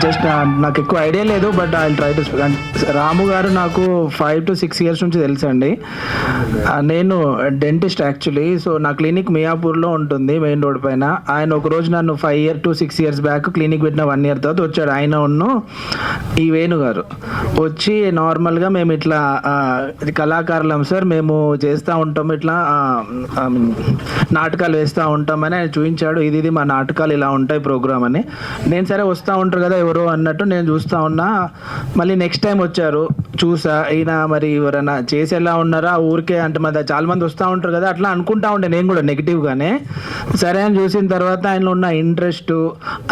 Just నాకు ఎక్కువ idea లేదు, but I try to speak. Ramu garu నాకు 5 to 6 years నుంచి తెలుసండి. నేను డెంటిస్ట్ యాక్చువల్లీ. సో నా క్లినిక్ మియాపూర్లో ఉంటుంది, మెయిన్ రోడ్ పైన. ఆయన ఒక రోజు నన్ను 5 to 6 years బ్యాక్ క్లినిక్ పెట్టిన 1 year తర్వాత వచ్చాడు. ఆయన ఉన్ను ఈ వేణు గారు వచ్చి నార్మల్గా మేము ఇట్లా కళాకారులం సార్, మేము చేస్తూ ఉంటాం ఇట్లా నాటకాలు వేస్తూ ఉంటామని ఆయన చూపించాడు. ఇది మా నాటకాలు ఇలా ఉంటాయి ప్రోగ్రామ్ అని. నేను సరే వస్తూ ఉంటారు కదా ఎవరో అన్నట్టు నేను చూస్తూ ఉన్నా. మళ్ళీ నెక్స్ట్ టైం వచ్చారు, చూసా ఈయన మరి ఎవరైనా చేసి ఎలా ఉన్నారా ఊరికే అంటే మరి చాలా మంది వస్తూ ఉంటారు కదా, అట్లా అనుకుంటా ఉంటే నేను కూడా నెగిటివ్గానే. సరే అని చూసిన తర్వాత ఆయనలో ఉన్న ఇంట్రెస్ట్,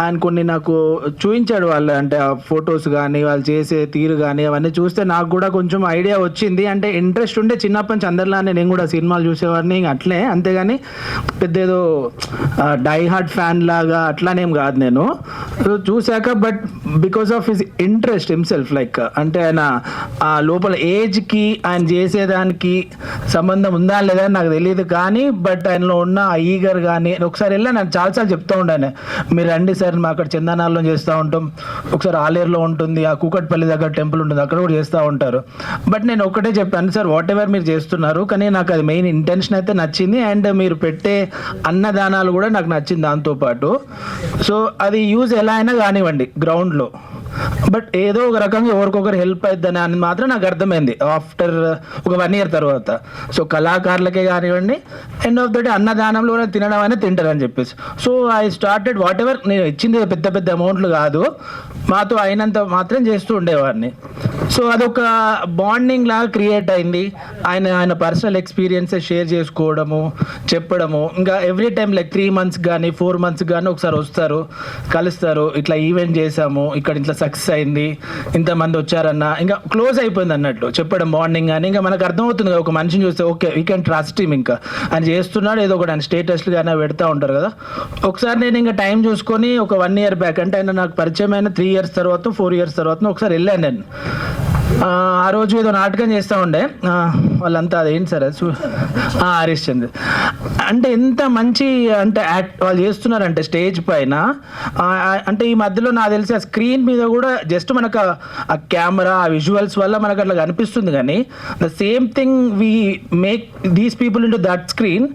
ఆయన కొన్ని నాకు చూపించాడు వాళ్ళు, అంటే ఫొటోస్ కానీ వాళ్ళు చేసే తీరు కానీ అవన్నీ చూస్తే నాకు కూడా కొంచెం ఐడియా వచ్చింది. అంటే ఇంట్రెస్ట్ ఉంటే చిన్నప్పటి నుంచి అందరిలానే నేను కూడా సినిమాలు చూసేవాడిని అట్లే, అంతేగాని పెద్ద ఏదో డై హార్ట్ ఫ్యాన్ లాగా అట్లానేం కాదు నేను చూశాక. But because of his interest himself, like అంటే ఆయన ఆ లోపల ఏజ్కి ఆయన చేసేదానికి సంబంధం ఉందా లేదా నాకు తెలియదు కానీ, బట్ ఆయనలో ఉన్న ఈగర్ కానీ ఒకసారి వెళ్ళా నేను చాలాసార్లు చెప్తూ ఉంటాను, మీరు రండి సార్ మా అక్కడ చందనాల్లో చేస్తూ ఉంటాం, ఒకసారి ఆలేరులో ఉంటుంది, ఆ కూకట్పల్లి దగ్గర టెంపుల్ ఉంటుంది అక్కడ కూడా చేస్తూ ఉంటారు. బట్ నేను ఒకటే చెప్పాను సార్, వాట్ ఎవర్ మీరు చేస్తున్నారు, కానీ నాకు అది మెయిన్ ఇంటెన్షన్ అయితే నచ్చింది. అండ్ మీరు పెట్టే అన్నదానాలు కూడా నాకు నచ్చింది దాంతోపాటు. సో అది యూజ్ ఎలా అయినా కానివ్వండి గ్రౌండ్లో, బట్ ఏదో ఒక రకంగా ఎవరికొకరు హెల్ప్ అవుతుందని అని మాత్రం నాకు అర్థమైంది ఆఫ్టర్ ఒక 1 year తర్వాత. సో కళాకారులకే కానివ్వండి, ఎండ్ ఆఫ్ ద డే అన్నదానంలో కూడా తినడం అనేది తింటారని చెప్పేసి. So I started what ever, నేను ఇచ్చింది పెద్ద పెద్ద అమౌంట్లు కాదు, మాతో అయినంత మాత్రం చేస్తూ ఉండేవాడిని. సో అదొక బాండింగ్ లాగా క్రియేట్ అయింది. ఆయన పర్సనల్ ఎక్స్పీరియన్సెస్ షేర్ చేసుకోవడము, చెప్పడము. ఇంకా ఎవ్రీ టైం లైక్ 3 months కానీ 4 months కానీ ఒకసారి వస్తారు, కలుస్తారు, ఇట్లా ఈవెంట్ చేసాము, ఇక్కడ ఇట్లా సక్సెస్ అయింది, ఇంతమంది వచ్చారన్న ఇంకా క్లోజ్ అయిపోయింది అన్నట్లు చెప్పడం బాండింగ్. కానీ ఇంకా మనకు అర్థమవుతుంది కదా, ఒక మనిషిని చూస్తే okay we can trust him, ఇంకా ఆయన చేస్తున్నాడు ఏదో ఒకటి, ఆయన స్టేటస్లు కానీ పెడతా ఉంటారు కదా. ఒకసారి నేను ఇంకా టైం చూసుకొని ఒక 1 year బ్యాక్, అంటే ఆయన నాకు పరిచయం అయిన 3 years తర్వాత 4 years తర్వాత ఒకసారి వెళ్ళాను నేను. ఆ రోజు ఏదో నాటకం చేస్తూ ఉండే వాళ్ళంతా, అదేంటి సార్ అది హరీష్ చంద్ర అంటే ఎంత మంచి అంటే యాక్ట్ వాళ్ళు చేస్తున్నారంటే స్టేజ్ పైన. అంటే ఈ మధ్యలో నాకు తెలిసి ఆ స్క్రీన్ మీద కూడా జస్ట్ మనకు ఆ కెమెరా ఆ విజువల్స్ వల్ల మనకు అట్లా కనిపిస్తుంది, కానీ the same thing we make these people into that screen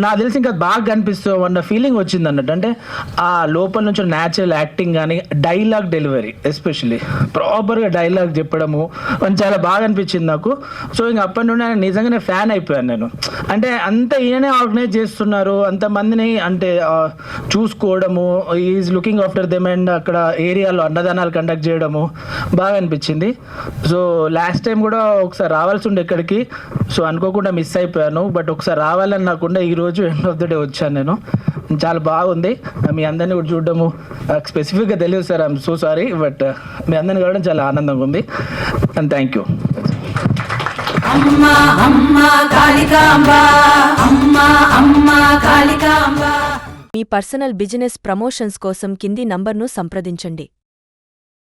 నాకు తెలిసి ఇంకా బాగా కనిపిస్తుంది అన్న ఫీలింగ్ వచ్చింది అన్నట్టు. అంటే ఆ లోపల నుంచి న్యాచురల్ యాక్టింగ్ కానీ డైలాగ్ డెలివరీ, ఎస్పెషల్లీ ప్రాపర్గా డైలాగ్ చెప్పడము అని చాలా బాగా అనిపించింది నాకు. సో ఇంక అప్పటి నుండి ఆయన నిజంగానే ఫ్యాన్ అయిపోయాను నేను. అంటే అంత ఈయననే ఆర్గనైజ్ చేస్తున్నారు అంతమందిని, అంటే చూసుకోవడము, is looking after them, and అక్కడ ఏరియాలో అన్నదానాలు కండక్ట్ చేయడము బాగా అనిపించింది. సో లాస్ట్ టైం కూడా ఒకసారి రావాల్సి ఉండే ఇక్కడికి, సో అనుకోకుండా మిస్ అయిపోయాను. బట్ ఒకసారి రావాలని నాకుండా ఈరోజు ఎండ్ ఆఫ్ ద డే వచ్చాను నేను. చాలా బాగుంది మీ అందరినీ కూడా చూడడము. స్పెసిఫిక్గా తెలియదు sir, I'm so sorry, but మీ అందరిని కలవడం చాలా ఆనందంగా ఉంది. And thank you. అమ్మా అమ్మా కాళికాంబ, అమ్మా అమ్మా కాళికాంబ. మీ పర్సనల్ బిజినెస్ ప్రమోషన్స్ కోసం కింది నంబర్ను సంప్రదించండి.